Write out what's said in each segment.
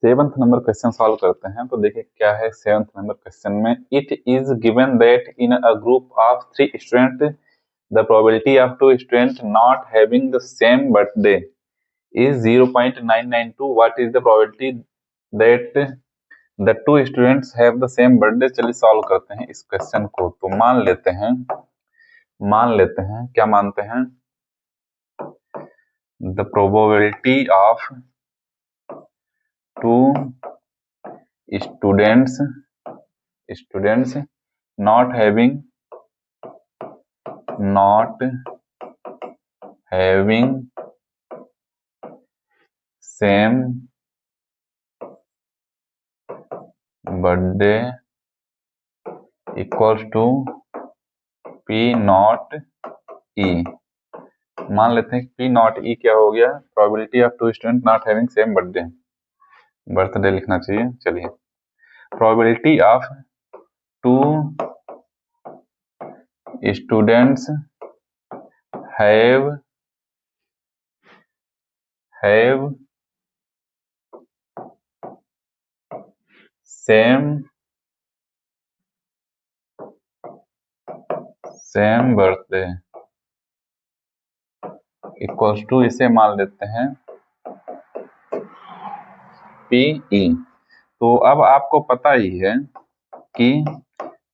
Seventh number question solve करते हैं। तो देखिए क्या है सेवंथ नंबर क्वेश्चन में, it is given that in a group of 3 student the probability of 2 student not having the same birthday is 0.992। What is the probability that the 2 students have the same birthday. चलिए solve करते हैं इस question को। तो मान लेते हैं क्या मानते हैं, the probability of 2 students not having same birthday equals to P not E। मान लेते हैं कि P नॉट E क्या हो गया, probability of 2 student not having same birthday लिखना चाहिए। चलिए, probability of 2 students have same birthday equals to, इसे मान लेते हैं PE। तो अब आपको पता ही है कि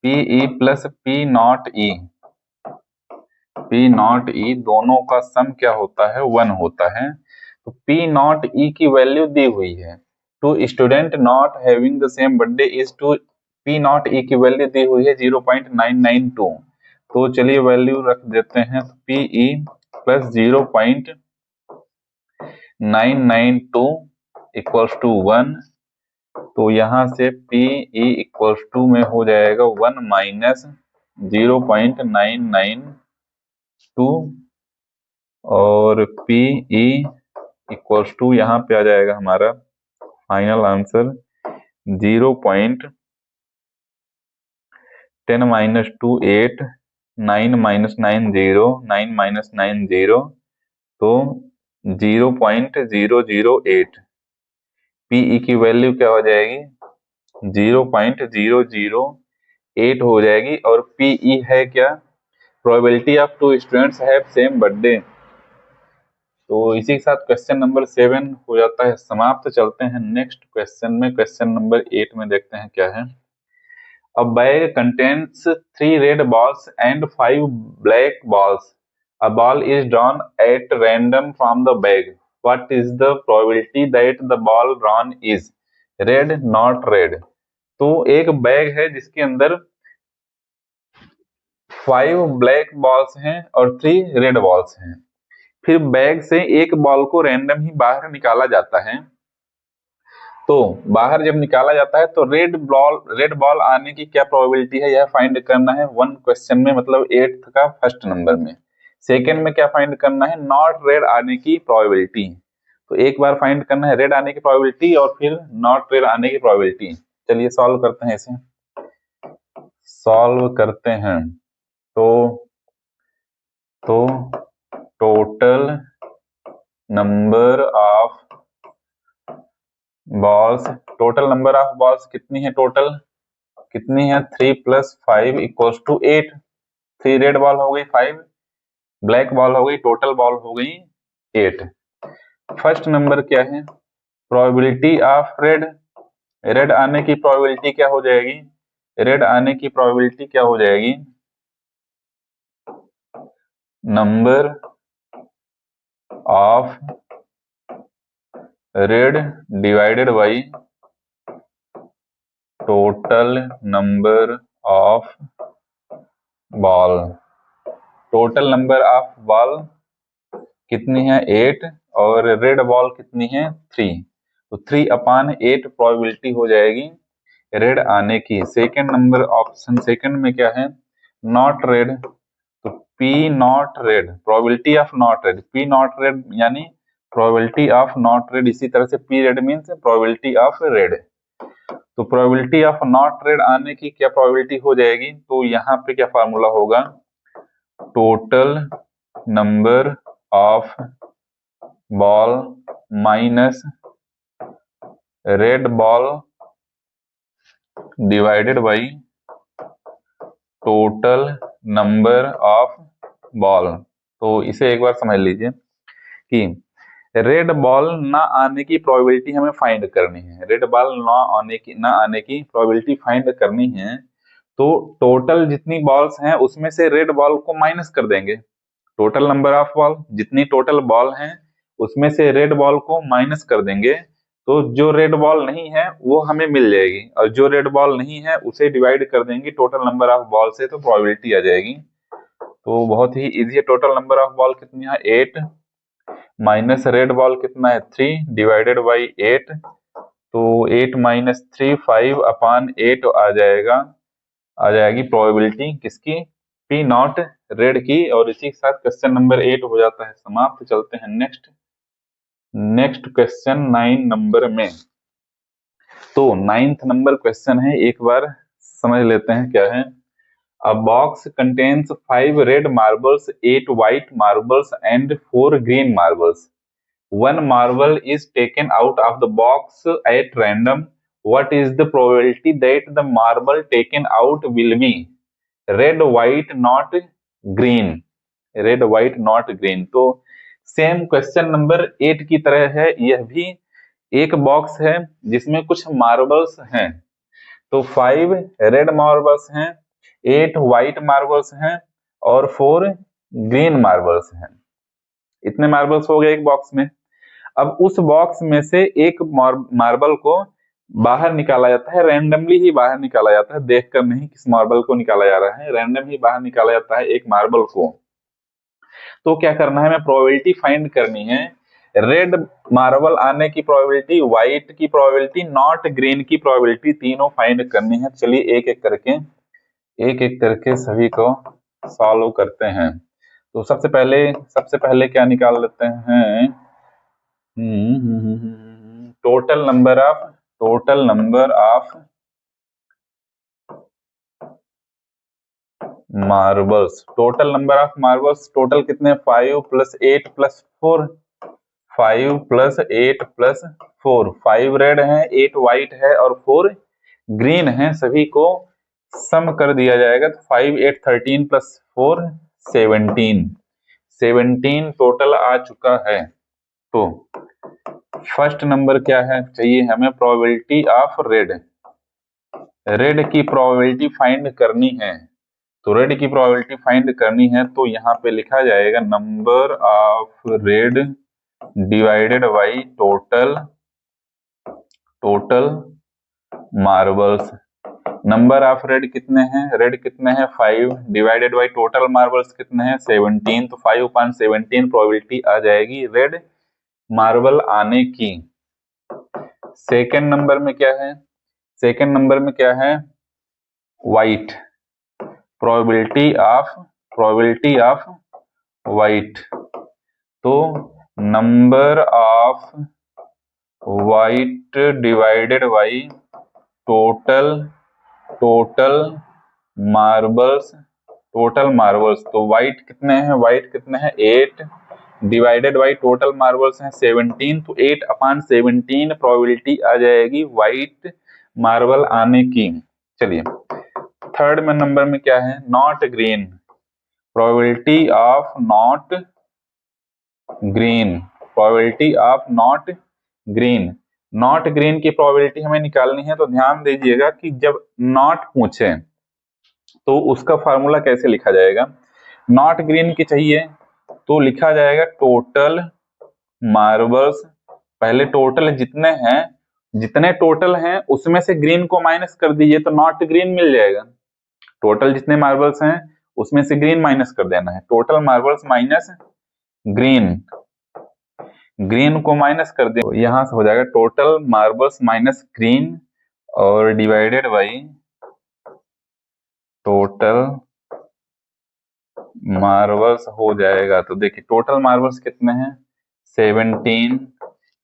PE plus P not E दोनों का सम क्या होता है, 1 होता है। तो P नॉट E की वैल्यू दी हुई है, two student not having the same birthday is to P not E की वैल्यू दी हुई है 0.992। तो चलिए वैल्यू रख देते हैं, PE प्लस 0.992 इक्वल्स टू 1। तो यहाँ से PE इक्वल्स टू में हो जाएगा 1 माइनस 0.992 और PE इक्वल्स टू यहाँ पे आ जाएगा हमारा final answer 0.10 minus 2 8 9 minus 9 0 9 minus 9 0 तो 0.008। PE की वैल्यू क्या हो जाएगी, 0.008 हो जाएगी। और PE है क्या, probability of 2 students have same birthday. तो इसी के साथ क्वेश्चन नंबर 7 हो जाता है समाप्त। चलते हैं नेक्स्ट क्वेश्चन में। क्वेश्चन नंबर 8 में देखते हैं क्या है। A bag contains 3 red balls and 5 black balls. A ball is drawn at random from the bag. What is the probability that the ball drawn is red, not red? तो एक bag है जिसके अंदर 5 ब्लैक बॉल्स हैं और 3 red balls हैं। फिर bag से एक बॉल को रैंडम ही बाहर निकाला जाता है। तो बाहर जब निकाला जाता है तो रेड बॉल आने की क्या प्रोबेबिलिटी है, यह फाइंड करना है 1 क्वेश्चन में, मतलब 8th का फर्स्ट नंबर में। सेकंड में क्या फाइंड करना है, नॉट रेड आने की प्रोबेबिलिटी। तो एक बार फाइंड करना है रेड आने की प्रोबेबिलिटी और फिर नॉट रेड आने की प्रोबेबिलिटी। चलिए सॉल्व करते हैं इसे। सॉल्व करते हैं तो टोटल नंबर ऑफ बॉल्स कितनी है, टोटल कितनी है, 3 + 5 इक्वल्स टू 8। 3 रेड बॉल हो गई, 5 ब्लैक बॉल हो गई, टोटल बॉल हो गई 8। फर्स्ट नंबर क्या है, प्रोबेबिलिटी ऑफ रेड आने की प्रोबेबिलिटी क्या हो जाएगी, number of red divided by total number of ball. Total number of ball कितनी है, 8 और रेड बॉल कितनी है, 3। तो 3/8 प्रोबेबिलिटी हो जाएगी रेड आने की। सेकंड नंबर ऑप्शन सेकंड में क्या है, नॉट रेड। तो P not red, probability of not red, P not red यानी प्रोबेबिलिटी ऑफ नॉट रेड। इसी तरह से P red means probability of red. तो प्रोबेबिलिटी ऑफ नॉट रेड आने की क्या प्रोबेबिलिटी हो जाएगी, तो यहाँ पे क्या फार्मूला होगा, total number of ball minus red ball divided by total number of ball. तो इसे एक बार समझ लीजिए कि रेड बॉल ना आने की प्रोबेबिलिटी हमें फाइंड करनी है। रेड बॉल ना आने की प्रोबेबिलिटी फाइंड करनी है, तो टोटल जितनी बॉल्स हैं उसमें से रेड बॉल को माइनस कर देंगे। टोटल नंबर ऑफ बॉल, जितनी टोटल बॉल हैं उसमें से रेड बॉल को माइनस कर देंगे, तो जो रेड बॉल नहीं है वो हमें मिल जाएगी, और जो रेड बॉल नहीं है उसे डिवाइड कर देंगे टोटल नंबर ऑफ बॉल से, तो प्रोबेबिलिटी आ जाएगी। तो बहुत ही इजी है। टोटल नंबर ऑफ बॉल कितनी है 8, माइनस रेड बॉल कितना है 3 डिवाइडेड बाई 8, तो 8 माइनस 3 5 अपॉन 8 आ जाएगी प्रोबेबिलिटी किसकी, पी नॉट रेड की। और इसी के साथ क्वेश्चन नंबर 8 हो जाता है समाप्त। चलते हैं नेक्स्ट क्वेश्चन 9 नंबर में। तो 9th नंबर क्वेश्चन है, एक बार समझ लेते हैं क्या है। A box contains 5 red marbles, 8 white marbles, and 4 green marbles. One marble is taken out of the box at random. What is the probability that the marble taken out will be red, white, not green? Red, white, not green. तो same question number 8 की तरह है यह भी। एक box है जिसमें कुछ मार्बल्स हैं, तो 5 रेड मार्बल्स हैं, 8 व्हाइट मार्बल्स हैं और 4 ग्रीन मार्बल्स हैं। इतने मार्बल्स हो गए एक बॉक्स में। अब उस बॉक्स में से एक मार्बल को बाहर निकाला जाता है, रैंडमली ही बाहर निकाला जाता है, देखकर नहीं किस मार्बल को निकाला जा रहा है, रैंडम ही बाहर निकाला जाता है एक मार्बल को। तो क्या करना है, हमें प्रोबेबिलिटी फाइंड करनी है। रेड मार्बल आने की प्रोबेबिलिटी, व्हाइट की प्रोबेबिलिटी, नॉट ग्रीन की प्रोबेबिलिटी, तीनों फाइंड करनी है। चलिए एक एक करके सभी को सॉल्व करते हैं। तो सबसे पहले क्या निकाल लेते हैं, total number of marbles. Total number of marbles total कितने, 5 plus 8 plus 4, 5 plus 8 plus 4, 5 red है, 8 व्हाइट है और 4 ग्रीन है, सभी को सम कर दिया जाएगा। तो 5 8 13 प्लस 4 17 टोटल आ चुका है। तो फर्स्ट नंबर क्या है, चाहिए हमें प्रोबेबिलिटी ऑफ रेड की प्रोबेबिलिटी फाइंड करनी है। तो रेड की प्रोबेबिलिटी फाइंड करनी है, तो यहाँ पे लिखा जाएगा number of red divided by total marbles. Number of red कितने हैं 5 डिवाइडेड बाई टोटल मार्बल्स कितने हैं 17, तो 5 upon 17 प्रोबेबिलिटी आ जाएगी रेड मार्बल आने की। सेकंड नंबर में क्या है, व्हाइट, प्रोबेबिलिटी ऑफ व्हाइट। तो number of white divided by total marbles. तो व्हाइट कितने हैं 8 डिवाइडेड बाई टोटल मार्बल्स हैं 17, तो 8 अपॉन 17 प्रोबेबिलिटी आ जाएगी व्हाइट मार्बल आने की। चलिए थर्ड में नंबर में क्या है, not green, probability of not green की प्रोबेबिलिटी हमें निकालनी है। तो ध्यान दीजिएगा कि जब नॉट पूछे तो उसका फार्मूला कैसे लिखा जाएगा। नॉट ग्रीन की चाहिए तो लिखा जाएगा टोटल मार्बल्स, पहले टोटल जितने टोटल हैं उसमें से ग्रीन को माइनस कर दीजिए तो नॉट ग्रीन मिल जाएगा। टोटल जितने मार्बल्स हैं उसमें से ग्रीन माइनस कर देना है, टोटल मार्बल्स माइनस ग्रीन को माइनस कर दे, यहां से हो जाएगा टोटल मार्बल्स माइनस ग्रीन और डिवाइडेड बाई टोटल मार्बल्स हो जाएगा। तो देखिए टोटल मार्बल्स कितने हैं 17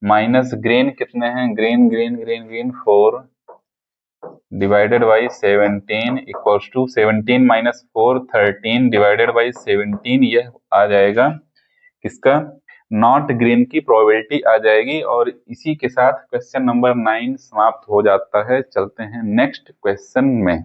माइनस ग्रीन कितने हैं, green 4 divided by 17 equals to 17 minus 4 13 divided by 17, यह आ जाएगा किसका नॉट ग्रीन की प्रोबेबिलिटी आ जाएगी। और इसी के साथ क्वेश्चन नंबर 9 समाप्त हो जाता है। चलते हैं नेक्स्ट क्वेश्चन में।